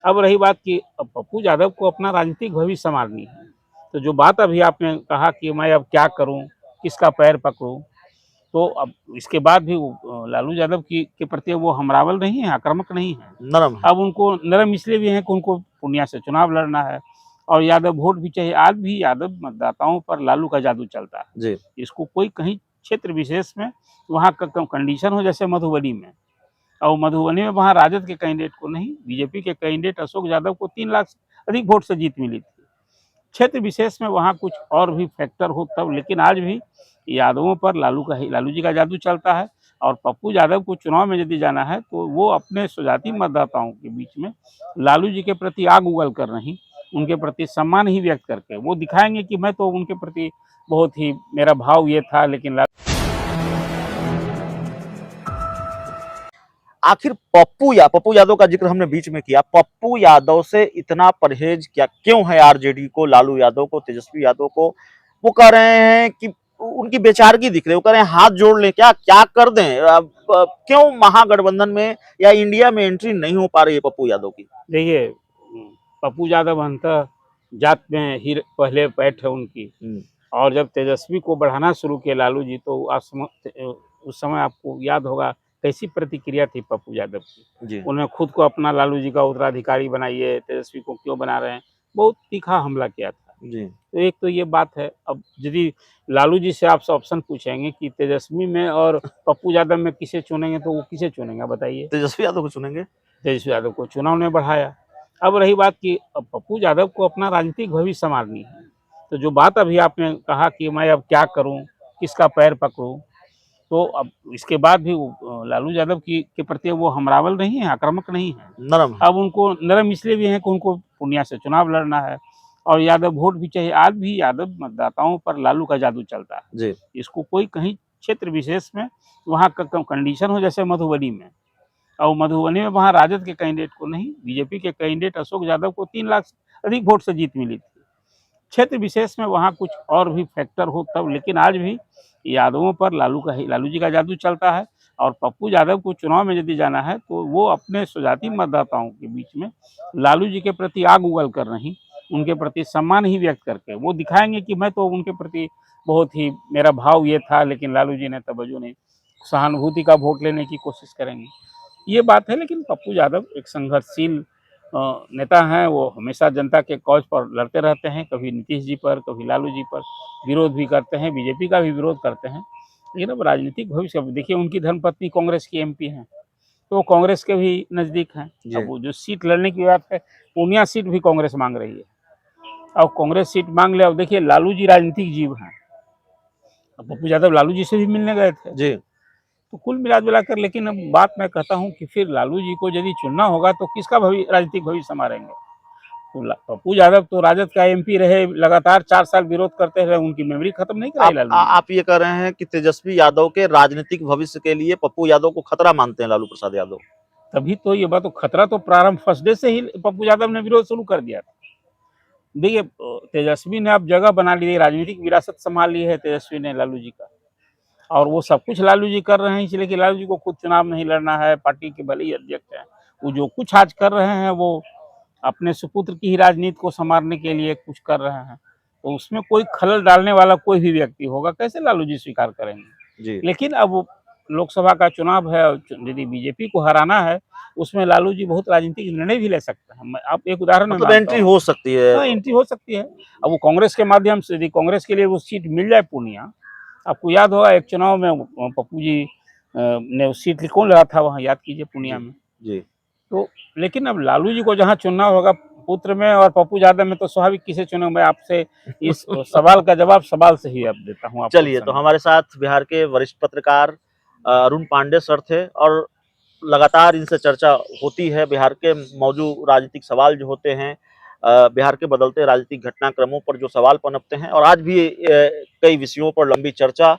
अब रही बात कि अब पप्पू यादव को अपना राजनीतिक भविष्य संवारनी है, तो जो बात अभी आपने कहा कि मैं अब क्या करूं, किसका पैर पकड़ूं, तो अब इसके बाद भी वो लालू यादव की के प्रति वो हमलावर नहीं है, आक्रामक नहीं है। नरम है। अब उनको नरम इसलिए भी है कि उनको पूर्णिया से चुनाव लड़ना है और यादव वोट भी चाहिए। आज भी यादव मतदाताओं पर लालू का जादू चलता है। जी। इसको कोई कहीं क्षेत्र विशेष में वहाँ का कंडीशन हो, जैसे मधुबनी में, और मधुबनी में वहाँ राजद के कैंडिडेट को नहीं, बीजेपी के कैंडिडेट अशोक यादव को 3 लाख अधिक वोट से जीत मिली थी। क्षेत्र विशेष में वहाँ कुछ और भी फैक्टर हो तब, लेकिन आज भी यादवों पर लालू जी का जादू चलता है। और पप्पू यादव को चुनाव में यदि जाना है तो वो अपने स्वजाति मतदाताओं के बीच में लालू जी के प्रति आग उगल कर नहीं, उनके प्रति सम्मान ही व्यक्त करके वो दिखाएंगे कि मैं तो उनके प्रति बहुत ही, मेरा भाव ये था, लेकिन आखिर पप्पू यादव का जिक्र हमने बीच में किया, पप्पू यादव से इतना परहेज क्या क्यों है आरजेडी को, लालू यादव को, तेजस्वी यादव को? वो कह रहे हैं कि उनकी बेचारगी दिख रही है, वो कह रहे हैं हाथ जोड़ लें, क्या क्या कर दें? अब क्यों महागठबंधन में या इंडिया में एंट्री नहीं हो पा रही है पप्पू यादव की? देखिए, पप्पू यादव अंततः जात में ही पहले पैठ है उनकी। और जब तेजस्वी को बढ़ाना शुरू किया लालू जी, तो उस समय आपको याद होगा कैसी प्रतिक्रिया थी पप्पू यादव की। जी। उन्होंने खुद को अपना लालू जी का उत्तराधिकारी बनाइए, तेजस्वी को क्यों बना रहे हैं, बहुत तीखा हमला किया था। जी। तो एक तो ये बात है। अब यदि लालू जी से आपसे ऑप्शन पूछेंगे कि तेजस्वी में और पप्पू यादव में किसे चुनेंगे, तो वो किसे चुनेंगे बताइए? तेजस्वी यादव को चुनेंगे। तेजस्वी यादव को चुनाव ने बढ़ाया। अब रही बात कि अब पप्पू यादव को अपना राजनीतिक भविष्य संवारनी है, तो जो बात अभी आपने कहा कि मैं अब क्या करूं, किसका पैर पकड़ूं, तो अब इसके बाद भी वो लालू यादव के प्रति वो हमलावर नहीं है, आक्रामक नहीं है। नरम है। अब उनको नरम इसलिए भी है कि उनको पूर्णिया से चुनाव लड़ना है और यादव वोट भी चाहिए। आज भी यादव मतदाताओं पर लालू का जादू चलता है। जी। इसको कोई कहीं क्षेत्र विशेष में वहाँ का कंडीशन हो, जैसे मधुबनी में, और मधुबनी में वहाँ राजद के कैंडिडेट को नहीं, बीजेपी के कैंडिडेट अशोक यादव को 3 लाख अधिक वोट से जीत मिली थी। क्षेत्र विशेष में वहाँ कुछ और भी फैक्टर हो तब, लेकिन आज भी यादवों पर लालू जी का जादू चलता है। और पप्पू यादव को चुनाव में यदि जाना है तो वो अपने स्वजाति मतदाताओं के बीच में लालू जी के प्रति आग उगल कर नहीं, उनके प्रति सम्मान ही व्यक्त करके वो दिखाएंगे कि मैं तो उनके प्रति बहुत ही, मेरा भाव ये था, लेकिन लालू जी ने तवज्जो नहीं, सहानुभूति का वोट लेने की कोशिश करेंगे। ये बात है। लेकिन पप्पू यादव एक संघर्षशील नेता हैं। वो हमेशा जनता के कॉज पर लड़ते रहते हैं, कभी नीतीश जी पर, कभी लालू जी पर विरोध भी करते हैं, बीजेपी का भी विरोध करते हैं। लेकिन अब राजनीतिक भविष्य, अब देखिए उनकी धर्मपत्नी कांग्रेस की एमपी हैं, तो वो कांग्रेस के भी नज़दीक हैं। जी। अब वो जो सीट लड़ने की बात है, पूर्णिया सीट भी कांग्रेस मांग रही है। अब कांग्रेस सीट मांग ले, अब देखिए लालू जी राजनीतिक जीव हैं। अब पप्पू यादव लालू जी से भी मिलने गए थे। जी। तो कुल मिला-जुलाकर, लेकिन अब बात मैं कहता हूँ कि फिर लालू जी को यदि चुनना होगा तो किसका राजनीतिक भविष्य संवारेंगे? तो पप्पू यादव तो राजद का एमपी रहे, लगातार 4 साल विरोध करते रहे, उनकी मेमोरी खत्म नहीं कराई लालू जी ने। आप ये कह रहे हैं कि तेजस्वी यादव के राजनीतिक भविष्य के लिए पप्पू यादव को खतरा मानते हैं लालू प्रसाद यादव? तभी तो ये बात, तो खतरा तो प्रारंभ फर्स्ट डे से ही पप्पू यादव ने विरोध शुरू कर दिया था। देखिए, तेजस्वी ने अब जगह बना ली है, राजनीतिक विरासत संभाल ली है तेजस्वी ने लालू जी का, और वो सब कुछ लालू जी कर रहे हैं, इसलिए कि लालू जी को खुद चुनाव नहीं लड़ना है, पार्टी के भले ही अध्यक्ष हैं। वो जो कुछ आज कर रहे हैं वो अपने सुपुत्र की ही राजनीति को संवारने के लिए कुछ कर रहे हैं, तो उसमें कोई खलल डालने वाला कोई भी व्यक्ति होगा, कैसे लालू जी स्वीकार करेंगे? जी। लेकिन अब लोकसभा का चुनाव है और यदि बीजेपी को हराना है, उसमें लालू जी बहुत राजनीतिक निर्णय भी ले सकते हैं। मैं आप एक उदाहरण मैं मतलब मानता एंट्री हूँ। हो सकती है। हाँ, एंट्री हो सकती है। अब वो कांग्रेस के माध्यम से, यदि कांग्रेस के लिए वो सीट मिल जाए पूर्णिया, आपको याद होगा एक चुनाव में पप्पू जी ने उस सीट कौन लड़ा था वहाँ, याद कीजिए, पूर्णिया जी। में। जी। तो लेकिन अब लालू जी को जहाँ चुनना होगा पुत्र में और पप्पू यादव में, तो स्वाभाविक किसे चुनेंगे? मैं आपसे इस सवाल का जवाब सवाल से ही अब देता हूँ, आप खुद चलिए, तो समझिए। हमारे साथ बिहार के वरिष्ठ पत्रकार अरुण पांडे सर थे और लगातार इनसे चर्चा होती है। बिहार के मौजूद राजनीतिक सवाल जो होते हैं, बिहार के बदलते राजनीतिक घटनाक्रमों पर जो सवाल पनपते हैं, और आज भी कई विषयों पर लंबी चर्चा